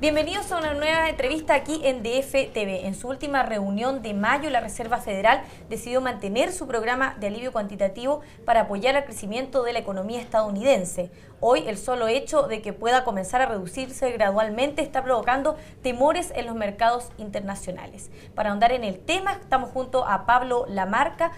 Bienvenidos a una nueva entrevista aquí en DF-TV. En su última reunión de mayo, la Reserva Federal decidió mantener su programa de alivio cuantitativo para apoyar el crecimiento de la economía estadounidense. Hoy, el solo hecho de que pueda comenzar a reducirse gradualmente está provocando temores en los mercados internacionales. Para ahondar en el tema, estamos junto a Pablo Lamarca,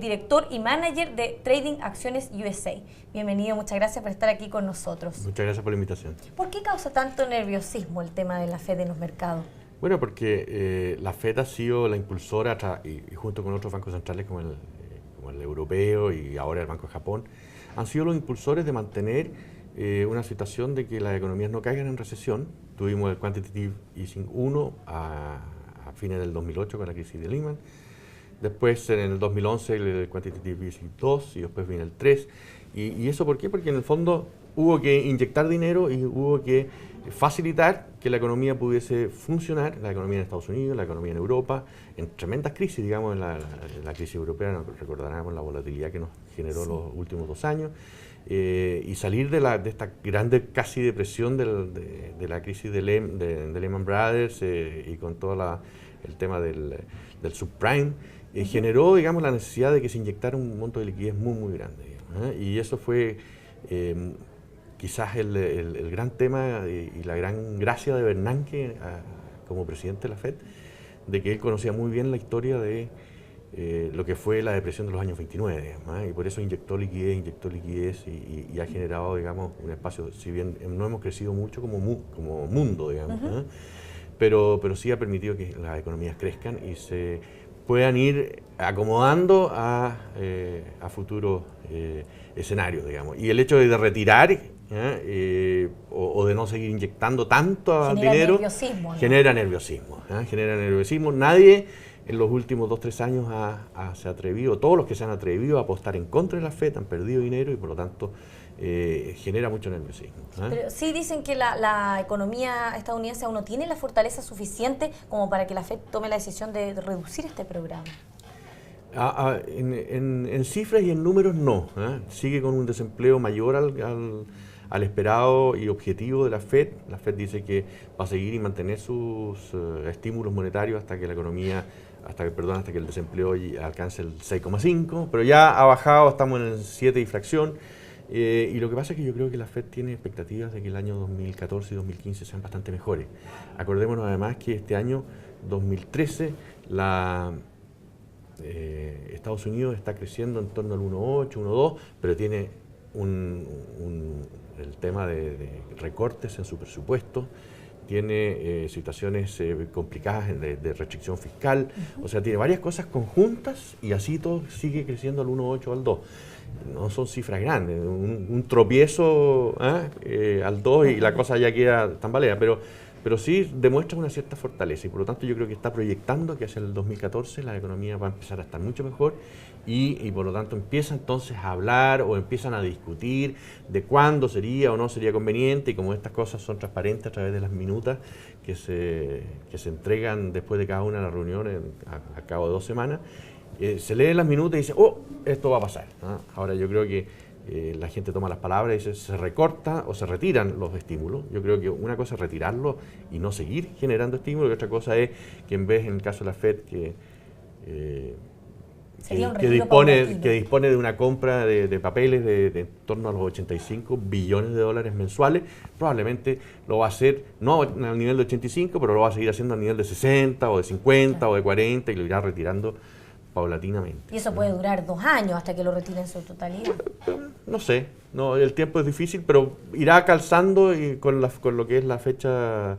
director y manager de Trading Acciones USA. Bienvenido, muchas gracias por estar aquí con nosotros. Muchas gracias por la invitación. ¿Por qué causa tanto nerviosismo el tema de la Fed en los mercados? Bueno, porque la Fed ha sido la impulsora, y junto con otros bancos centrales como el europeo y ahora el Banco de Japón, han sido los impulsores de mantener una situación de que las economías no caigan en recesión. Tuvimos el Quantitative Easing 1 a fines del 2008 con la crisis de Lehman. Después, en el 2011, el Quantitative Easing 2 y después viene el 3. ¿Y eso por qué? Porque en el fondo hubo que inyectar dinero y hubo que facilitar que la economía pudiese funcionar, la economía en Estados Unidos, la economía en Europa, en tremendas crisis, digamos, en la crisis europea, nos recordaremos la volatilidad que nos generó los últimos 2 años, y salir de esta grande casi depresión de la crisis de Lehman Brothers y con todo el tema del subprime, generó, digamos, la necesidad de que se inyectara un monto de liquidez muy, muy grande. Y eso fue quizás el gran tema y la gran gracia de Bernanke como presidente de la Fed, de que él conocía muy bien la historia de lo que fue la depresión de los años 29, y por eso inyectó liquidez y ha generado, digamos, un espacio, si bien no hemos crecido mucho como mundo, digamos, pero sí ha permitido que las economías crezcan y se puedan ir acomodando a futuros escenarios, digamos. Y el hecho de retirar o de no seguir inyectando tanto al dinero genera nerviosismo. Nadie en los últimos 2-3 años se ha atrevido, todos los que se han atrevido a apostar en contra de la Fed han perdido dinero y por lo tanto genera mucho nerviosismo. Pero sí dicen que la economía estadounidense aún no tiene la fortaleza suficiente como para que la Fed tome la decisión de reducir este programa. En cifras y en números no. Sigue con un desempleo mayor al esperado y objetivo de la Fed. La Fed dice que va a seguir y mantener sus estímulos monetarios hasta que la economía, hasta que el desempleo alcance el 6,5, pero ya ha bajado, estamos en el 7 y fracción. Y lo que pasa es que yo creo que la Fed tiene expectativas de que el año 2014 y 2015 sean bastante mejores. Acordémonos además que este año 2013 Estados Unidos está creciendo en torno al 1,8, 1,2, pero tiene el tema de recortes en su presupuesto, tiene situaciones complicadas de restricción fiscal, o sea, tiene varias cosas conjuntas y así todo sigue creciendo al 1,8 o al 2. No son cifras grandes, un tropiezo al 2 y la cosa ya queda tambalea, pero sí demuestra una cierta fortaleza y por lo tanto yo creo que está proyectando que hacia el 2014 la economía va a empezar a estar mucho mejor y por lo tanto empieza entonces a hablar o empiezan a discutir de cuándo sería o no sería conveniente y como estas cosas son transparentes a través de las minutas que se entregan después de cada una de las reuniones a cabo de 2 semanas, se leen las minutas y dice, esto va a pasar. Ahora yo creo que la gente toma las palabras y dice, se recorta o se retiran los estímulos. Yo creo que una cosa es retirarlos y no seguir generando estímulos, y otra cosa es que en vez, en el caso de la Fed, que dispone de una compra de papeles de en torno a los 85 billones de dólares mensuales, probablemente lo va a hacer, no al nivel de 85, pero lo va a seguir haciendo al nivel de 60 o de 50 o de 40 y lo irá retirando paulatinamente. ¿Y eso puede durar 2 años hasta que lo retiren en su totalidad? No sé, el tiempo es difícil, pero irá calzando con lo que es la fecha,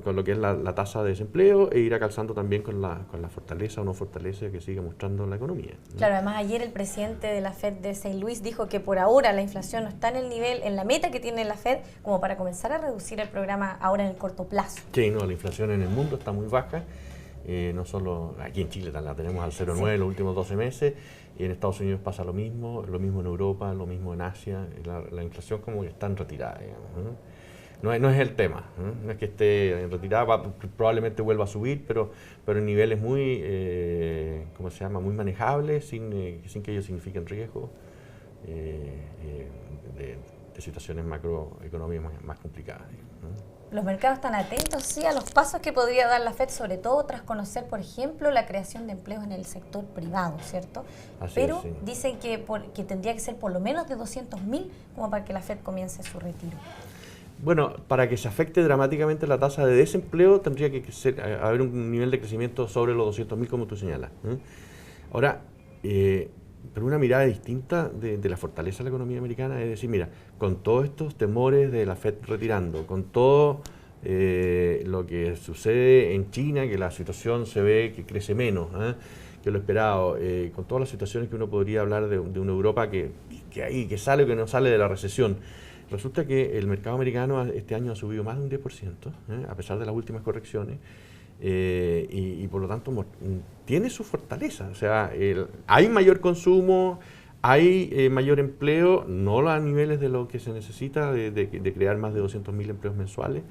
con lo que es la tasa de desempleo e irá calzando también con la fortaleza o no fortaleza que sigue mostrando la economía. Claro, además ayer el presidente de la Fed de St. Louis dijo que por ahora la inflación no está en la meta que tiene la Fed como para comenzar a reducir el programa ahora en el corto plazo. Sí, la inflación en el mundo está muy baja. No solo aquí en Chile la tenemos al 0,9 en los últimos 12 meses y en Estados Unidos pasa lo mismo en Europa, lo mismo en Asia, la inflación como que está en retirada, digamos, no es el tema, no es que esté en retirada, probablemente vuelva a subir, pero en niveles muy, muy manejables, sin que ello signifiquen riesgo de situaciones macroeconómicas más complicadas, ¿no? Los mercados están atentos, sí, a los pasos que podría dar la FED, sobre todo tras conocer, por ejemplo, la creación de empleos en el sector privado, ¿cierto? Pero sí. dicen que tendría que ser por lo menos de 200.000 como para que la FED comience su retiro. Bueno, para que se afecte dramáticamente la tasa de desempleo tendría que haber un nivel de crecimiento sobre los 200.000 como tú señalas. Ahora, pero una mirada distinta de la fortaleza de la economía americana es decir, mira, con todos estos temores de la FED retirando, con todo lo que sucede en China, que la situación se ve que crece menos que lo esperado, con todas las situaciones que uno podría hablar de una Europa que sale o que no sale de la recesión, resulta que el mercado americano este año ha subido más de un 10%, a pesar de las últimas correcciones. Y por lo tanto tiene su fortaleza, o sea, hay mayor consumo, hay mayor empleo, no a niveles de lo que se necesita de crear más de 200.000 empleos mensuales,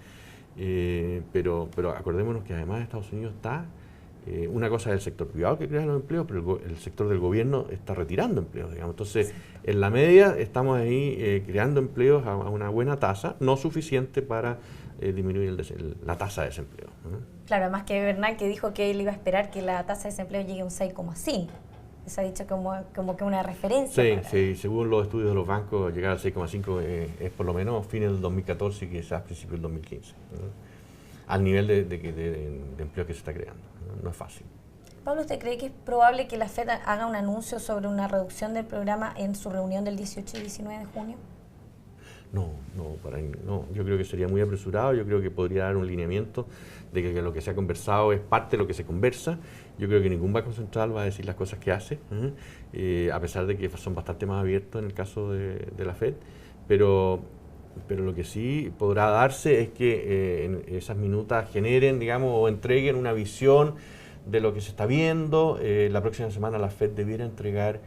pero acordémonos que además Estados Unidos está, una cosa es el sector privado que crea los empleos, pero el sector del gobierno está retirando empleos, digamos. Entonces, en la media estamos ahí creando empleos a una buena tasa, no suficiente para disminuir la tasa de desempleo. Claro, además que Bernanke dijo que él iba a esperar que la tasa de desempleo llegue a un 6,5. Eso ha dicho como que una referencia. Sí, según los estudios de los bancos, llegar al 6,5 es por lo menos fines del 2014 y quizás principios del 2015, al nivel de empleo que se está creando. No es fácil. Pablo, ¿usted cree que es probable que la FED haga un anuncio sobre una reducción del programa en su reunión del 18 y 19 de junio? No, yo creo que sería muy apresurado, yo creo que podría dar un lineamiento de que lo que se ha conversado es parte de lo que se conversa. Yo creo que ningún banco central va a decir las cosas que hace, a pesar de que son bastante más abiertos en el caso de la FED, pero lo que sí podrá darse es que en esas minutas generen, digamos, o entreguen una visión de lo que se está viendo. La próxima semana la FED debiera entregar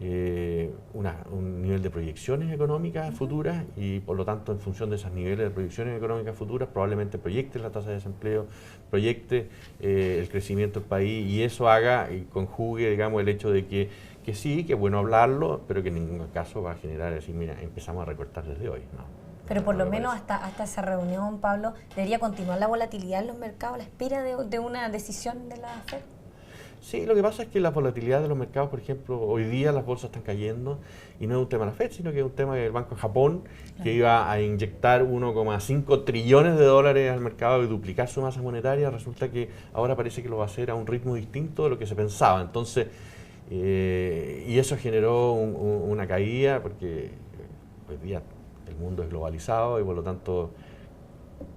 un nivel de proyecciones económicas futuras y por lo tanto en función de esos niveles de proyecciones económicas futuras probablemente proyecte la tasa de desempleo, proyecte el crecimiento del país y eso haga y conjugue, digamos, el hecho de que sí, que es bueno hablarlo, pero que en ningún caso va a generar decir, mira, empezamos a recortar desde hoy. No. Pero por lo menos hasta esa reunión, Pablo, ¿debería continuar la volatilidad en los mercados a la espera de una decisión de la FED? Sí, lo que pasa es que la volatilidad de los mercados, por ejemplo, hoy día las bolsas están cayendo y no es un tema de la FED, sino que es un tema del Banco de Japón, que iba a inyectar 1,5 trillones de dólares al mercado y duplicar su masa monetaria. Resulta que ahora parece que lo va a hacer a un ritmo distinto de lo que se pensaba. Entonces, y eso generó una caída porque hoy día el mundo es globalizado y por lo tanto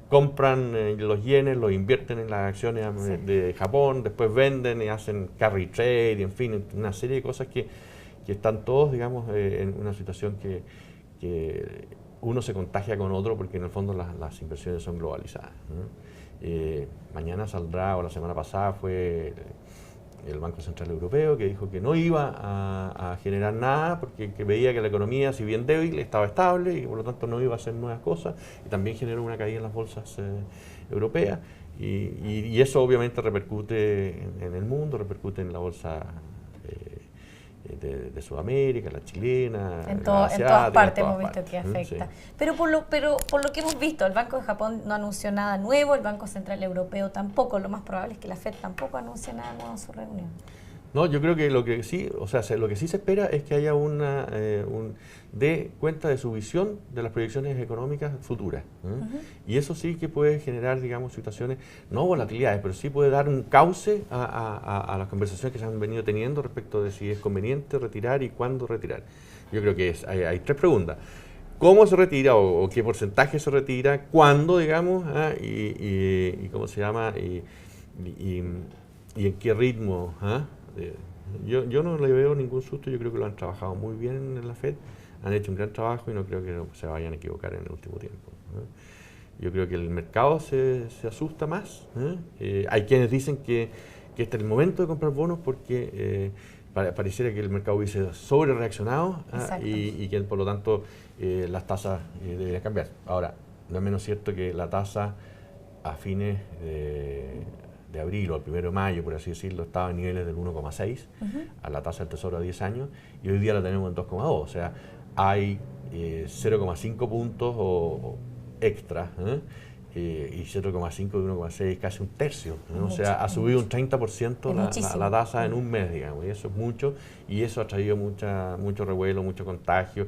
compran los yenes, los invierten en las acciones de Japón, después venden y hacen carry trade, y en fin, una serie de cosas que están todos, digamos, en una situación que uno se contagia con otro porque en el fondo las inversiones son globalizadas, ¿no? Mañana saldrá, o la semana pasada fue el Banco Central Europeo que dijo que no iba a generar nada porque que veía que la economía, si bien débil, estaba estable y por lo tanto no iba a hacer nuevas cosas y también generó una caída en las bolsas europeas y eso obviamente repercute en el mundo, repercute en la bolsa de Sudamérica, la chilena, en todas partes hemos visto que afecta. Sí. Pero por lo que hemos visto, el Banco de Japón no anunció nada nuevo, el Banco Central Europeo tampoco, lo más probable es que la FED tampoco anuncie nada nuevo en su reunión. No, yo creo que lo que sí se espera es que haya dé cuenta de su visión de las proyecciones económicas futuras. Y eso sí que puede generar, digamos, situaciones, no volatilidades, pero sí puede dar un cauce a las conversaciones que se han venido teniendo respecto de si es conveniente retirar y cuándo retirar. Yo creo que hay tres preguntas. ¿Cómo se retira o qué porcentaje se retira? ¿Cuándo, digamos? Y ¿cómo se llama? Y en qué ritmo. Yo no le veo ningún susto, yo creo que lo han trabajado muy bien en la FED, han hecho un gran trabajo y no creo que se vayan a equivocar en el último tiempo. Yo creo que el mercado se asusta más. Hay quienes dicen que este es el momento de comprar bonos porque pareciera que el mercado hubiese sobre reaccionado y que por lo tanto las tasas deberían cambiar. Ahora, no es menos cierto que la tasa a fines de abril o al 1 de mayo, por así decirlo, estaba en niveles del 1,6 a la tasa del Tesoro a 10 años y hoy día la tenemos en 2,2, o sea, hay 0,5 puntos extra y 0,5 de 1,6, casi un tercio, ¿no? O sea, ha subido un 30% la tasa en un mes, digamos, y eso es mucho, y eso ha traído mucho revuelo, mucho contagio.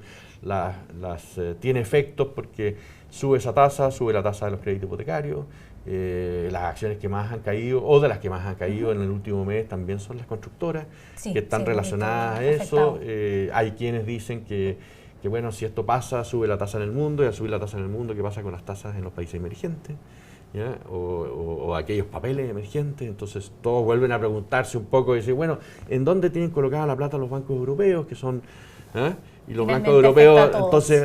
Tiene efectos porque sube esa tasa, sube la tasa de los créditos hipotecarios, las acciones que más han caído, o de las que más han caído en el último mes, también son las constructoras, que están relacionadas a eso. Hay quienes dicen que bueno, si esto pasa, sube la tasa en el mundo, y al subir la tasa en el mundo, ¿qué pasa con las tasas en los países emergentes? ¿Ya? O aquellos papeles emergentes. Entonces todos vuelven a preguntarse un poco y decir, bueno, ¿en dónde tienen colocada la plata los bancos europeos? Que son, y los bancos europeos, entonces,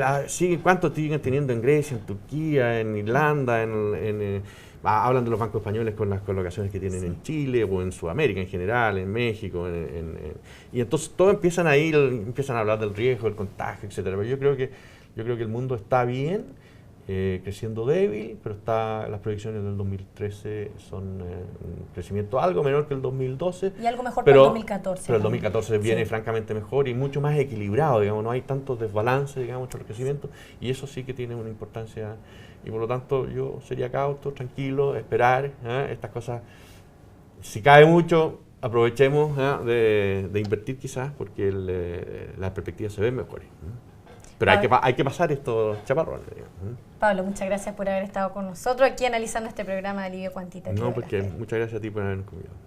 ¿cuánto siguen teniendo en Grecia, en Turquía, en Irlanda, hablan de los bancos españoles con las colocaciones que tienen en Chile o en Sudamérica en general, en México, y entonces todos empiezan a hablar del riesgo, del contagio, etcétera. Pero yo creo que el mundo está bien, creciendo débil, pero las proyecciones del 2013 son un crecimiento algo menor que el 2012. Y algo mejor para el 2014. Pero el 2014 viene francamente mejor y mucho más equilibrado, digamos, no hay tanto desbalance, digamos, entre los crecimientos, y eso sí que tiene una importancia. Y por lo tanto yo sería cauto, tranquilo, esperar estas cosas. Si cae mucho, aprovechemos de invertir quizás, porque las perspectivas se ven mejores. Pero hay que pasar estos chaparrones. Pablo, muchas gracias por haber estado con nosotros aquí analizando este programa de alivio cuantitativo. No, porque muchas gracias a ti por habernos convidado.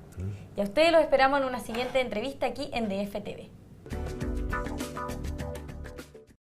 Y a ustedes los esperamos en una siguiente entrevista aquí en DF TV.